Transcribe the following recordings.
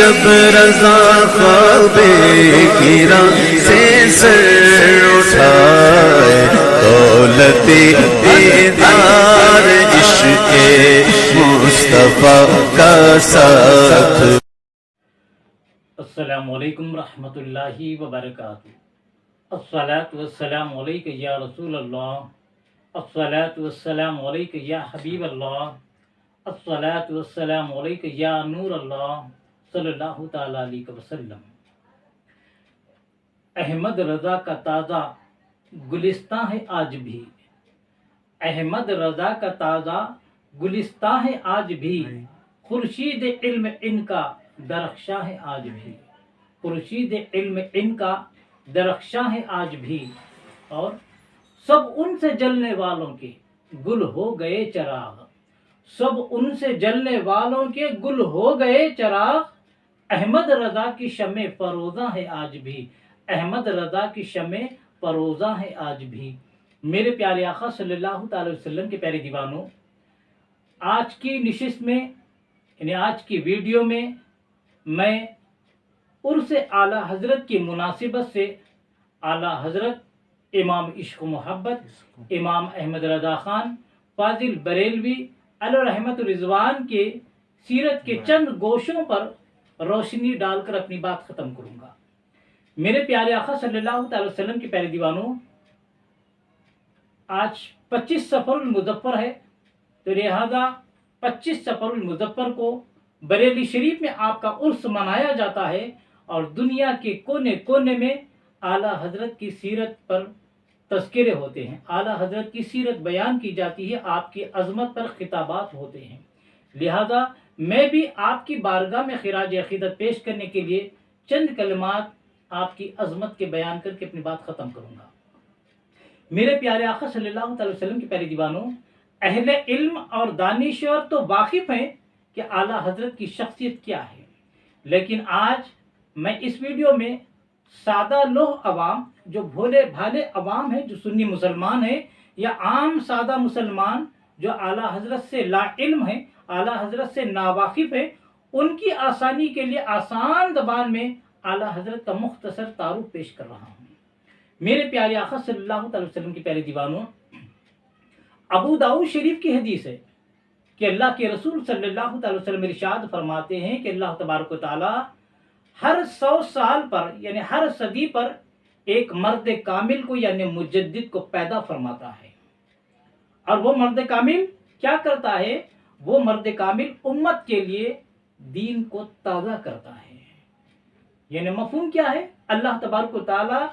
جب رضا خواب گرا سے سر اٹھائے، دولت دیدار عشق مصطفیٰ کا ساتھ۔ السلام علیکم رحمۃ اللہ وبرکاتہ۔ الصلاۃ والسلام علیک یا رسول اللہ، الصلاۃ والسلام علیک یا حبیب اللہ، الصلاۃ والسلام علیک یا نور اللہ صلی اللہ تعالی علیہ وسلم۔ احمد رضا کا تازہ گلستاں ہے آج بھی، احمد رضا کا تازہ گلستاں ہے آج بھی، خورشید علم ان کا درخشاں ہے آج بھی، خورشید علم ان کا درخشاں ہے آج بھی، اور سب ان سے جلنے والوں کے گل ہو گئے چراغ، سب ان سے جلنے والوں کے گل ہو گئے چراغ، احمد رضا کی شمع فروزاں ہے آج بھی، احمد رضا کی شمع فروزاں ہے آج بھی۔ میرے پیارے آقا صلی اللہ تعالی وسلم کے پیارے دیوانوں، آج کی نشست میں یعنی آج کی ویڈیو میں میں عرس اعلیٰ حضرت کی مناسبت سے اعلیٰ حضرت امام عشق و محبت امام احمد رضا خان فاضل بریلوی علیہ رحمت رضوان کے سیرت کے چند گوشوں پر روشنی ڈال کر اپنی بات ختم کروں گا۔ میرے پیارے آقا صلی اللہ تعالی وسلم کے پیارے دیوانوں، آج 25 صفر المظفر ہے، تو لہذا 25 صفر المظفر کو بریلی شریف میں آپ کا عرس منایا جاتا ہے، اور دنیا کے کونے کونے میں اعلیٰ حضرت کی سیرت پر تذکرے ہوتے ہیں، اعلیٰ حضرت کی سیرت بیان کی جاتی ہے، آپ کی عظمت پر خطابات ہوتے ہیں۔ لہذا میں بھی آپ کی بارگاہ میں خراج عقیدت پیش کرنے کے لیے چند کلمات آپ کی عظمت کے بیان کر کے اپنی بات ختم کروں گا۔ میرے پیارے آقا صلی اللہ تعالی وسلم کے پیارے دیوانوں، اہل علم اور دانشور تو واقف ہیں کہ اعلیٰ حضرت کی شخصیت کیا ہے، لیکن آج میں اس ویڈیو میں سادہ لوح عوام، جو بھولے بھالے عوام ہیں، جو سنی مسلمان ہیں، یا عام سادہ مسلمان جو اعلیٰ حضرت سے لا علم ہیں، اعلیٰ حضرت سے ناواقف ہیں، ان کی آسانی کے لیے آسان زبان میں اعلیٰ حضرت کا مختصر تعارف پیش کر رہا ہوں۔ میرے پیارے آقا صلی اللہ تعالی وسلم کے پیارے دیوانوں، ابو داؤد شریف کی حدیث ہے کہ اللہ کے رسول صلی اللہ تعالی وسلم ارشاد فرماتے ہیں کہ اللہ تبارک و تعالی ہر 100 سال پر یعنی ہر صدی پر ایک مرد کامل کو یعنی مجدد کو پیدا فرماتا ہے، اور وہ مرد کامل کیا کرتا ہے؟ وہ مرد کامل امت کے لیے دین کو تازہ کرتا ہے۔ یعنی مفہوم کیا ہے؟ اللہ تبارک و تعالی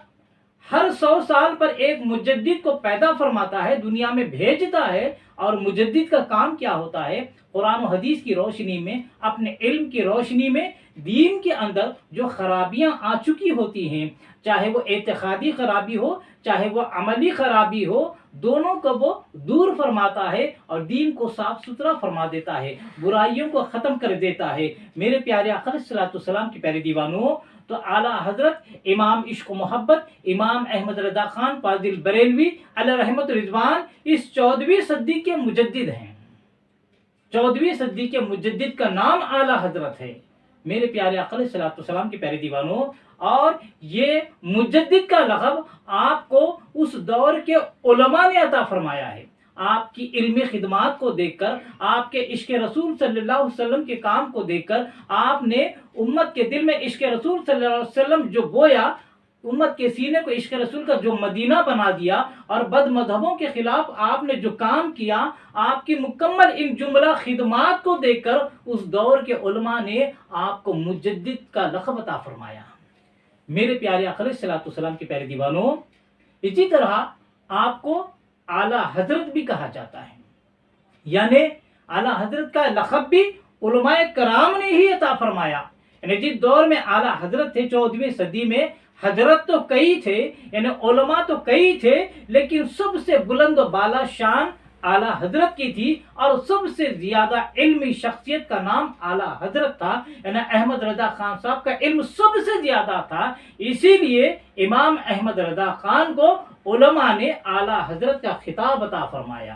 ہر 100 سال پر ایک مجدد کو پیدا فرماتا ہے، دنیا میں بھیجتا ہے، اور مجدد کا کام کیا ہوتا ہے؟ قرآن و حدیث کی روشنی میں، اپنے علم کی روشنی میں دین کے اندر جو خرابیاں آ چکی ہوتی ہیں، چاہے وہ اعتقادی خرابی ہو، چاہے وہ عملی خرابی ہو، دونوں کو وہ دور فرماتا ہے اور دین کو صاف ستھرا فرما دیتا ہے، برائیوں کو ختم کر دیتا ہے۔ میرے پیارے آقا صلی اللہ علیہ وسلم کے پیارے دیوانوں، تو اعلیٰ حضرت امام عشق و محبت امام احمد رضا خان فاضل بریلوی علیہ رحمت رضوان اس 14ویں صدی کے مجدد ہیں۔ 14ویں صدی کے مجدد کا نام اعلیٰ حضرت ہے، میرے پیارے آقا صلی اللہ علیہ وسلم کے پیارے دیوانوں، اور یہ مجدد کا لقب آپ کو اس دور کے علماء نے عطا فرمایا ہے۔ آپ کی علمی خدمات کو دیکھ کر، آپ کے عشق رسول صلی اللہ علیہ وسلم کے کام کو دیکھ کر، آپ نے امت کے دل میں عشق رسول صلی اللہ علیہ وسلم جو بویا، امت کے سینے کو عشق رسول کا جو مدینہ بنا دیا، اور بد مذہبوں کے خلاف آپ نے جو کام کیا، آپ کی مکمل ان جملہ خدمات کو دیکھ کر اس دور کے علماء نے آپ کو مجدد کا لقب عطا فرمایا۔ میرے پیارے آقا صلی اللہ علیہ وسلم کے پیارے دیوانوں، اسی طرح آپ کو اعلیٰ حضرت بھی کہا جاتا ہے، یعنی اعلیٰ حضرت کا لقب بھی علماء کرام نے ہی عطا فرمایا۔ یعنی جس دور میں اعلیٰ حضرت تھے 14ویں صدی میں، حضرت تو کئی تھے، یعنی علماء تو کئی تھے، لیکن سب سے بلند و بالا شان اعلیٰ حضرت کی تھی، اور سب سے زیادہ علمی شخصیت کا نام اعلیٰ حضرت تھا، یعنی احمد رضا خان صاحب کا علم سب سے زیادہ تھا۔ اسی لیے امام احمد رضا خان کو علماء نے اعلیٰ حضرت کا خطاب عطا فرمایا۔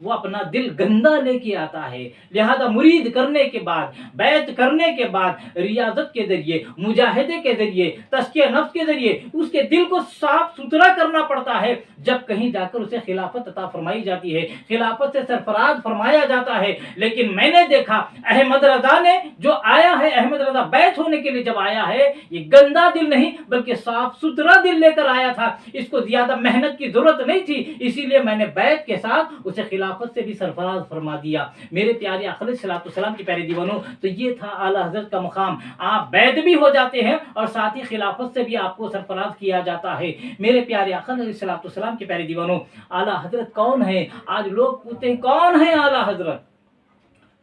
وہ اپنا دل گندا لے کے آتا ہے. لہذا مرید کرنے کے بعد، بیعت کرنے کے بعد، ریاضت کے ذریعے، مجاہدے کے ذریعے، تزکیہ نفس کے ذریعے اس کے دل کو صاف ستھرا کرنا پڑتا ہے. جب کہیں جا کر اسے خلافت عطا فرمائی جاتی ہے، خلافت سے سرفراز فرمایا جاتا ہے. لیکن میں نے دیکھا احمد رضا نے جو آیا ہے، احمد رضا بیعت ہونے کے لیے جب آیا ہے، یہ گندا دل نہیں بلکہ صاف ستھرا دل لے کر آیا تھا. اس کو زیادہ محنت کی ضرورت نہیں تھی، اسی لیے میں نے بیعت کے ساتھ اسے خلافت سے بھی سرفراز فرما دیا. میرے پیارے آقا علیہ الصلوۃ والسلام کی پیارے دیوانوں، تو یہ تھا اعلیٰ حضرت کا مقام. آپ بیعت بھی ہو جاتے ہیں اور ساتھ ہی خلافت سے بھی آپ کو سرفراز کیا جاتا ہے. میرے پیارے آقا علیہ الصلوۃ والسلام کے پیارے دیوانوں، اعلیٰ حضرت کون ہے؟ آج لوگ پوچھتے ہیں کون ہے اعلیٰ حضرت؟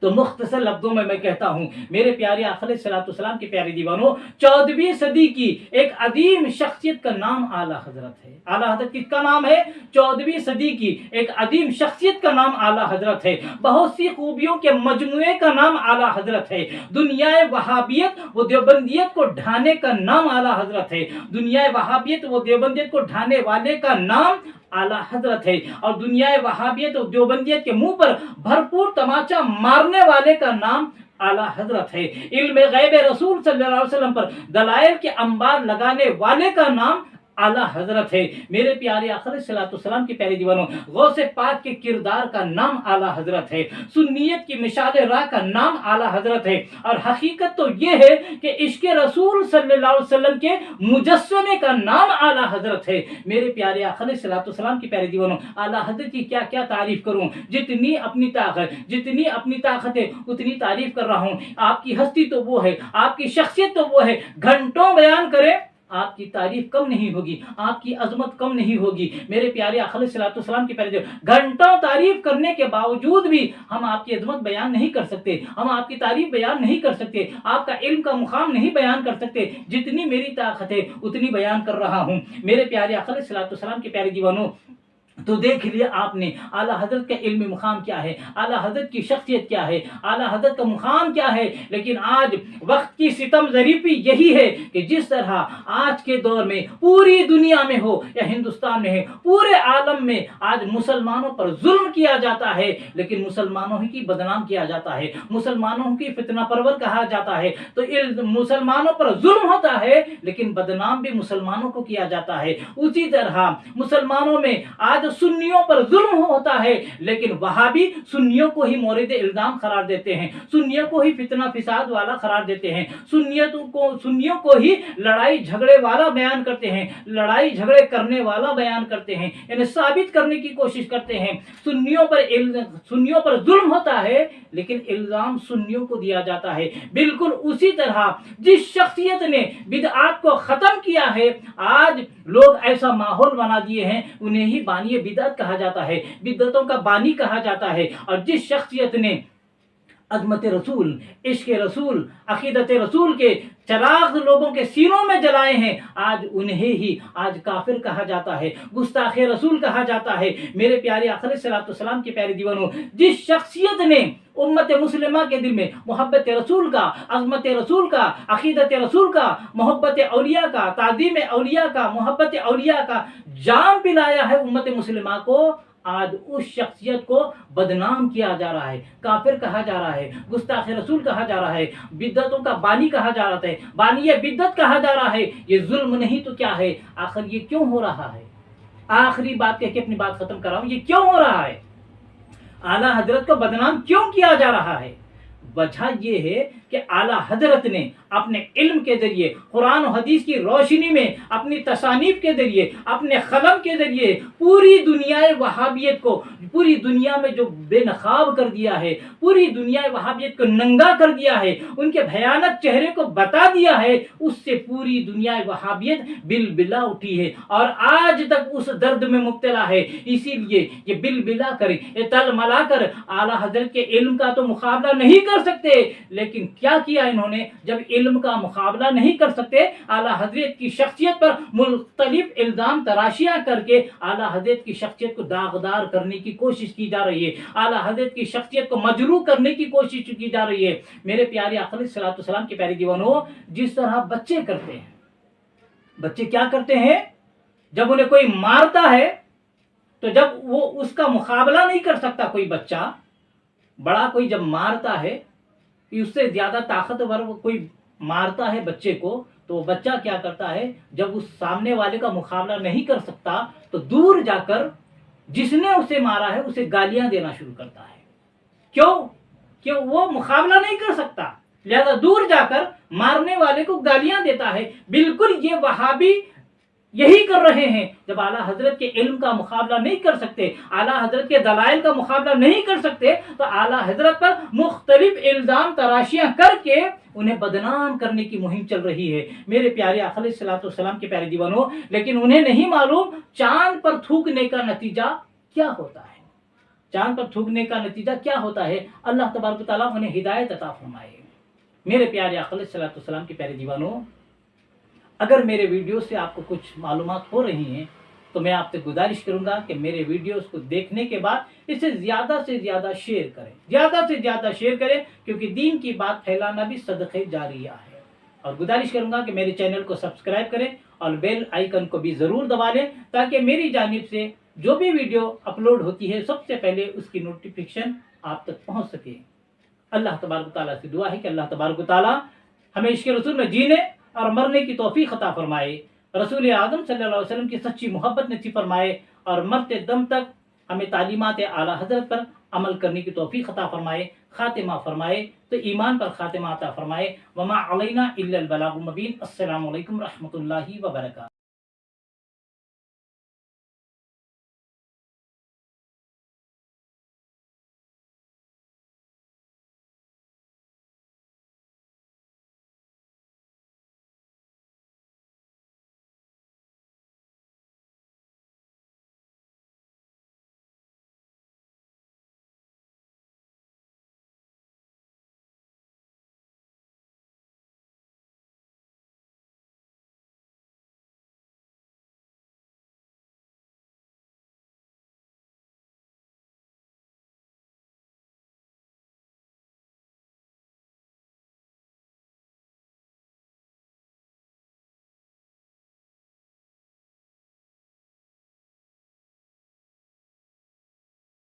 تو مختصر لفظوں میں کہتا ہوں، میرے پیارے آقا علیہ الصلوۃ والسلام کے پیارے دیوانوں، 14ویں صدی کی ایک عظیم شخصیت کا نام اعلیٰ حضرت ہے. اعلیٰ حضرت کس کا نام ہے؟ 14ویں صدی کی ایک عظیم شخصیت کا نام اعلیٰ حضرت ہے. بہت سی خوبیوں کے مجموعے کا نام اعلیٰ حضرت ہے. دنیا وہابیت و دیوبندیت کو ڈھانے کا نام اعلیٰ حضرت ہے. دنیا وہابیت و دیوبندیت کو ڈھانے والے کا نام اعلیٰ حضرت ہے. اور دنیا وہابیت اور دیوبندیت کے منہ پر بھرپور تماچا مارنے والے کا نام اعلیٰ حضرت ہے. علم غیب رسول صلی اللہ علیہ وسلم پر دلائل کے انبار لگانے والے کا نام اعلیٰ حضرت ہے. میرے پیارے آقا علیہ الصلوۃ والسلام کے پیارے دیوانوں، غوث پاک کے کردار کا نام اعلیٰ حضرت ہے. سنیت کی مشال راہ کا نام اعلیٰ حضرت ہے. اور حقیقت تو یہ ہے کہ عشق رسول صلی اللہ علیہ وسلم کے مجسمے کا نام اعلیٰ حضرت ہے. میرے پیارے آقا علیہ الصلوۃ والسلام کے پیارے دیوانوں، اعلیٰ حضرت کی کیا کیا تعریف کروں، جتنی اپنی طاقت ہے اتنی تعریف کر رہا ہوں. آپ کی ہستی تو وہ ہے، آپ کی شخصیت تو وہ ہے، گھنٹوں بیان کرے آپ کی تعریف کم نہیں ہوگی، آپ کی عظمت کم نہیں ہوگی. میرے پیارے آقا علیہ الصلوۃ والسلام کے پیارے گھنٹوں تعریف کرنے کے باوجود بھی ہم آپ کی عظمت بیان نہیں کر سکتے، ہم آپ کی تعریف بیان نہیں کر سکتے، آپ کا علم کا مقام نہیں بیان کر سکتے. جتنی میری طاقت ہے اتنی بیان کر رہا ہوں. میرے پیارے آقا علیہ الصلوۃ والسلام کے پیارے دیوانوں، تو دیکھ لیا آپ نے اعلیٰ حضرت کا علمی مقام کیا ہے، اعلیٰ حضرت کی شخصیت کیا ہے، اعلیٰ حضرت کا مقام کیا ہے. لیکن آج وقت کی ستم ظریفی یہی ہے کہ جس طرح آج کے دور میں پوری دنیا میں ہو یا ہندوستان میں ہے، پورے عالم میں آج مسلمانوں پر ظلم کیا جاتا ہے، لیکن مسلمانوں ہی کی بدنام کیا جاتا ہے، مسلمانوں کی فتنہ پرور کہا جاتا ہے. تو مسلمانوں پر ظلم ہوتا ہے لیکن بدنام بھی مسلمانوں کو کیا جاتا ہے. اسی طرح مسلمانوں میں آج سنیوں پر ظلم ہوتا ہے لیکن وہابی سنیوں کو ہی مورد الزام قرار دیتے ہیں، سنیوں کو ہی فتنہ فساد والا قرار دیتے ہیں، سنیوں کو ہی لڑائی جھگڑے والا بیان کرتے ہیں، لڑائی جھگڑے کرنے والا بیان کرتے ہیں، یعنی ثابت کرنے کی کوشش کرتے ہیں. سنیوں پر ظلم ہوتا ہے لیکن الزام سنیوں کو دیا جاتا ہے. بالکل اسی طرح جس شخصیت نے بدعات کو ختم کیا ہے، آج لوگ ایسا ماحول بنا دیے ہیں انہیں ہی بانی بدعت کہا جاتا ہے، بدعتوں کا بانی کہا جاتا ہے. اور جس شخصیت نے عظمت رسول، عشق رسول، عقیدت رسول کے چراغ لوگوں کے سینوں میں جلائے ہیں، آج انہیں ہی آج کافر کہا جاتا ہے، گستاخ رسول کہا جاتا ہے. میرے پیارے آقا علیہ الصلوۃ والسلام کے پیارے دیوانوں، جس شخصیت نے امت مسلمہ کے دل میں محبت رسول کا، عظمت رسول کا، عقیدت رسول کا، محبت اولیاء کا، تعظیم اولیاء کا، محبت اولیاء کا جام پلایا ہے امت مسلمہ کو، آج اس شخصیت کو بدنام کیا جا رہا ہے، کافر کہا جا رہا ہے، گستاخ رسول کہا جا رہا ہے، بدعتوں کا بانی کہا جا رہا ہے، بانی بدعت کہا جا رہا ہے. یہ ظلم نہیں تو کیا ہے؟ آخر یہ کیوں ہو رہا ہے؟ آخری بات کہہ کے اپنی بات ختم کر رہا ہوں. یہ کیوں ہو رہا ہے؟ اعلیٰ حضرت کو بدنام کیوں کیا جا رہا ہے؟ وجہ یہ ہے کہ اعلیٰ حضرت نے اپنے علم کے ذریعے، قرآن و حدیث کی روشنی میں، اپنی تصانیف کے ذریعے، اپنے قلم کے ذریعے پوری دنیا وہابیت کو، پوری دنیا میں جو بے نقاب کر دیا ہے، پوری دنیا وہابیت کو ننگا کر دیا ہے، ان کے بھیانک چہرے کو بتا دیا ہے. اس سے پوری دنیا وہابیت بلبلا اٹھی ہے اور آج تک اس درد میں مبتلا ہے. اسی لیے یہ بلبلا کر، یہ تل ملا کر اعلیٰ حضرت کے علم کا تو مقابلہ نہیں کر سکتے. لیکن کیا کیا انہوں نے؟ جب علم کا مقابلہ نہیں کر سکتے، اعلیٰ حضرت کی شخصیت پر مختلف الزام تراشیاں کر کے اعلیٰ حضرت کی شخصیت کو داغدار کرنے کی کوشش کی جا رہی ہے، اعلیٰ حضرت کی شخصیت کو مجروح کرنے کی کوشش کی جا رہی ہے. میرے پیارے آقا علیہ الصلوۃ والسلام کے پیارے دیوانوں، جس طرح بچے کرتے ہیں، بچے کیا کرتے ہیں؟ جب انہیں کوئی مارتا ہے تو جب وہ اس کا مقابلہ نہیں کر سکتا کوئی بچہ، بڑا کوئی جب مارتا ہے کہ اس سے زیادہ طاقتور کوئی مارتا ہے بچے کو، تو وہ بچہ کیا کرتا ہے، جب اس سامنے والے کا مقابلہ نہیں کر سکتا تو دور جا کر جس نے اسے مارا ہے اسے گالیاں دینا شروع کرتا ہے۔ کیوں؟ کہ وہ مقابلہ نہیں کر سکتا، لہذا دور جا کر مارنے والے کو گالیاں دیتا ہے۔ بالکل یہ وہابی یہی کر رہے ہیں، جب اعلیٰ حضرت کے علم کا مقابلہ نہیں کر سکتے، اعلیٰ حضرت کے دلائل کا مقابلہ نہیں کر سکتے، تو اعلیٰ حضرت پر مختلف الزام تراشیاں کر کے انہیں بدنام کرنے کی مہم چل رہی ہے۔ میرے پیارے آقا علیہ الصلوۃ والسلام کے پیارے دیوانوں، لیکن انہیں نہیں معلوم چاند پر تھوکنے کا نتیجہ کیا ہوتا ہے۔ چاند پر تھوکنے کا نتیجہ کیا ہوتا ہے؟ اللہ تبارک و تعالیٰ انہیں ہدایت عطا فرمائے۔ میرے پیارے آقا علیہ الصلوۃ والسلام کے پیارے دیوانوں، اگر میرے ویڈیو سے آپ کو کچھ معلومات ہو رہی ہیں تو میں آپ سے گزارش کروں گا کہ میرے ویڈیوز کو دیکھنے کے بعد اسے زیادہ سے زیادہ شیئر کریں، زیادہ سے زیادہ شیئر کریں، کیونکہ دین کی بات پھیلانا بھی صدقہ جاریہ ہے۔ اور گزارش کروں گا کہ میرے چینل کو سبسکرائب کریں اور بیل آئیکن کو بھی ضرور دبا لیں، تاکہ میری جانب سے جو بھی ویڈیو اپلوڈ ہوتی ہے سب سے پہلے اس کی نوٹیفیکیشن آپ تک پہنچ سکے۔ اللہ تبارک و تعالیٰ سے دعا ہے کہ اللہ تبارک و تعالیٰ ہمیں عشق رسول میں جینے اور مرنے کی توفیق عطا فرمائے، رسول اعظم صلی اللہ علیہ وسلم کی سچی محبت نصیب فرمائے، اور مرتے دم تک ہمیں تعلیمات اعلیٰ حضرت پر عمل کرنے کی توفیق عطا فرمائے، خاتمہ فرمائے تو ایمان پر خاتمہ عطا فرمائے۔ وما علینا الا البلاغ المبین۔ السلام علیکم رحمۃ اللہ وبرکاتہ۔